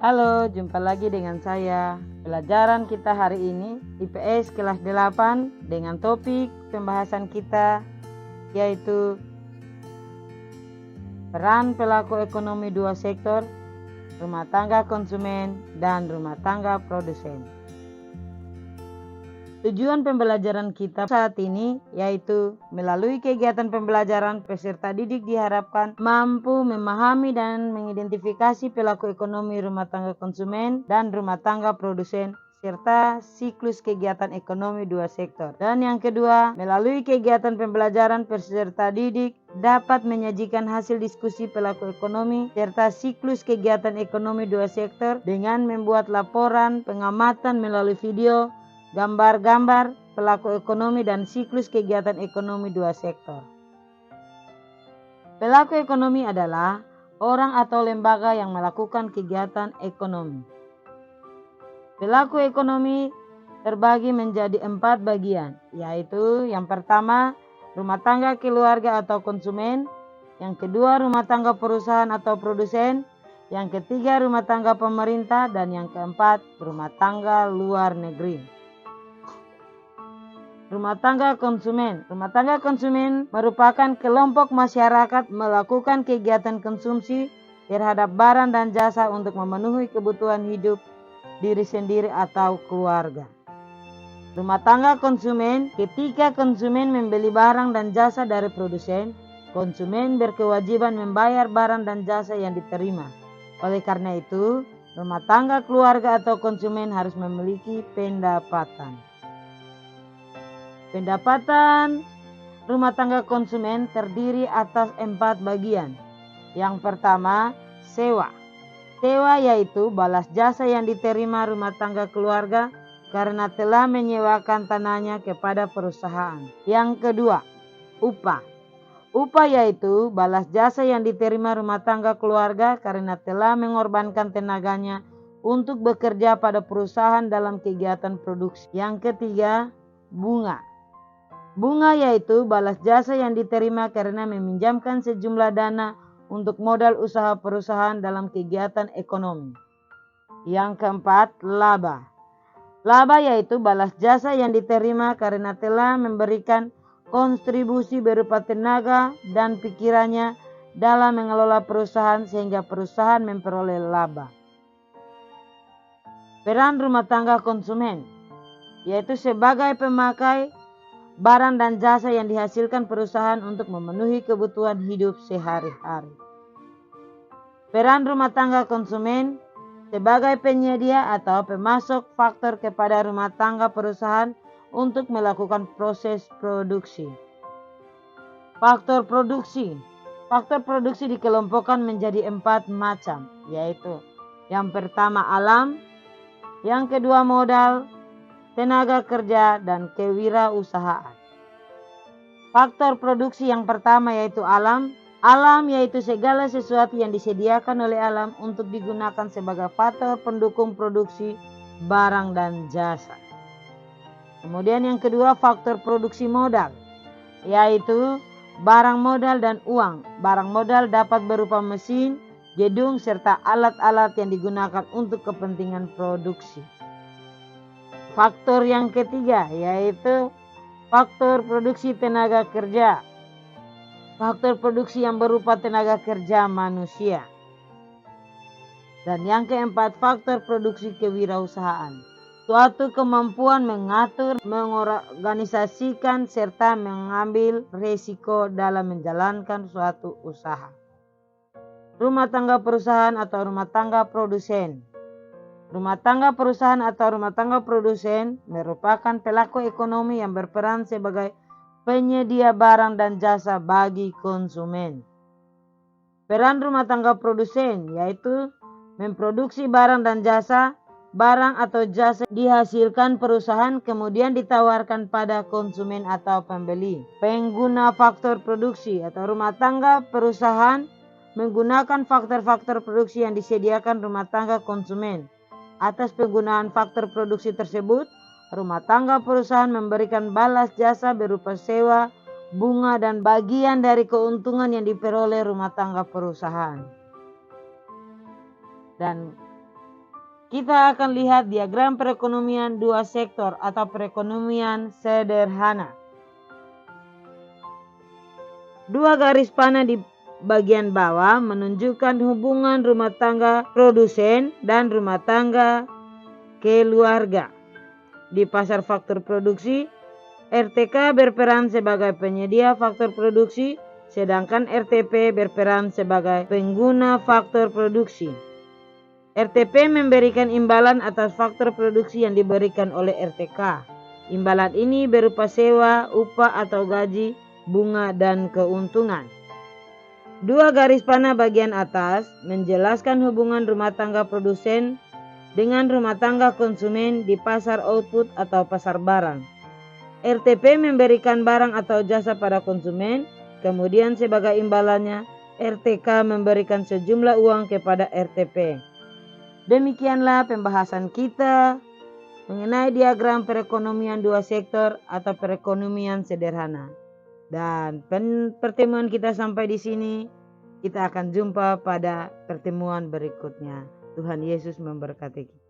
Halo, jumpa lagi dengan saya. Pelajaran kita hari ini IPS kelas 8 dengan topik pembahasan kita yaitu peran pelaku ekonomi dua sektor, rumah tangga konsumen dan rumah tangga produsen. Tujuan pembelajaran kita saat ini yaitu melalui kegiatan pembelajaran peserta didik diharapkan mampu memahami dan mengidentifikasi pelaku ekonomi rumah tangga konsumen dan rumah tangga produsen serta siklus kegiatan ekonomi dua sektor. Dan yang kedua, melalui kegiatan pembelajaran peserta didik dapat menyajikan hasil diskusi pelaku ekonomi serta siklus kegiatan ekonomi dua sektor dengan membuat laporan pengamatan melalui video, gambar-gambar pelaku ekonomi dan siklus kegiatan ekonomi dua sektor. Pelaku ekonomi adalah orang atau lembaga yang melakukan kegiatan ekonomi. Pelaku ekonomi terbagi menjadi 4 bagian, yaitu yang pertama rumah tangga keluarga atau konsumen, yang kedua rumah tangga perusahaan atau produsen, yang ketiga rumah tangga pemerintah, dan yang keempat rumah tangga luar negeri. Rumah tangga konsumen. Rumah tangga konsumen merupakan kelompok masyarakat melakukan kegiatan konsumsi terhadap barang dan jasa untuk memenuhi kebutuhan hidup diri sendiri atau keluarga. Rumah tangga konsumen, ketika konsumen membeli barang dan jasa dari produsen, konsumen berkewajiban membayar barang dan jasa yang diterima. Oleh karena itu, rumah tangga keluarga atau konsumen harus memiliki pendapatan. Pendapatan rumah tangga konsumen terdiri atas 4 bagian. Yang pertama, sewa. Sewa yaitu balas jasa yang diterima rumah tangga keluarga karena telah menyewakan tanahnya kepada perusahaan. Yang kedua, upah. Upah yaitu balas jasa yang diterima rumah tangga keluarga karena telah mengorbankan tenaganya untuk bekerja pada perusahaan dalam kegiatan produksi. Yang ketiga, bunga. Bunga yaitu balas jasa yang diterima karena meminjamkan sejumlah dana untuk modal usaha perusahaan dalam kegiatan ekonomi. Yang keempat, laba. Laba yaitu balas jasa yang diterima karena telah memberikan kontribusi berupa tenaga dan pikirannya dalam mengelola perusahaan sehingga perusahaan memperoleh laba. Peran rumah tangga konsumen yaitu sebagai pemakai barang dan jasa yang dihasilkan perusahaan untuk memenuhi kebutuhan hidup sehari-hari. Peran rumah tangga konsumen sebagai penyedia atau pemasok faktor kepada rumah tangga perusahaan untuk melakukan proses produksi. Faktor produksi. Faktor produksi dikelompokkan menjadi 4 macam, yaitu yang pertama alam, yang kedua modal, tenaga kerja, dan kewirausahaan. Faktor produksi yang pertama yaitu alam. Alam yaitu segala sesuatu yang disediakan oleh alam untuk digunakan sebagai faktor pendukung produksi barang dan jasa. Kemudian yang kedua faktor produksi modal, yaitu barang modal dan uang. Barang modal dapat berupa mesin, gedung, serta alat-alat yang digunakan untuk kepentingan produksi. Faktor yang ketiga yaitu faktor produksi tenaga kerja. Faktor produksi yang berupa tenaga kerja manusia. Dan yang keempat, faktor produksi kewirausahaan. Suatu kemampuan mengatur, mengorganisasikan, serta mengambil risiko dalam menjalankan suatu usaha. Rumah tangga perusahaan atau rumah tangga produsen. Rumah tangga perusahaan atau rumah tangga produsen merupakan pelaku ekonomi yang berperan sebagai penyedia barang dan jasa bagi konsumen. Peran rumah tangga produsen yaitu memproduksi barang dan jasa. Barang atau jasa dihasilkan perusahaan kemudian ditawarkan pada konsumen atau pembeli. Pengguna faktor produksi atau rumah tangga perusahaan menggunakan faktor-faktor produksi yang disediakan rumah tangga konsumen. Atas penggunaan faktor produksi tersebut, rumah tangga perusahaan memberikan balas jasa berupa sewa, bunga, dan bagian dari keuntungan yang diperoleh rumah tangga perusahaan. Dan kita akan lihat diagram perekonomian dua sektor atau perekonomian sederhana. Dua garis panah di bagian bawah menunjukkan hubungan rumah tangga produsen dan rumah tangga keluarga. Di pasar faktor produksi, RTK berperan sebagai penyedia faktor produksi, sedangkan RTP berperan sebagai pengguna faktor produksi. RTP memberikan imbalan atas faktor produksi yang diberikan oleh RTK. Imbalan ini berupa sewa, upah atau gaji, bunga, dan keuntungan. Dua garis panah bagian atas menjelaskan hubungan rumah tangga produsen dengan rumah tangga konsumen di pasar output atau pasar barang. RTP memberikan barang atau jasa pada konsumen, kemudian sebagai imbalannya, RTK memberikan sejumlah uang kepada RTP. Demikianlah pembahasan kita mengenai diagram perekonomian dua sektor atau perekonomian sederhana. Dan pertemuan kita sampai di sini. Kita akan jumpa pada pertemuan berikutnya. Tuhan Yesus memberkati kita.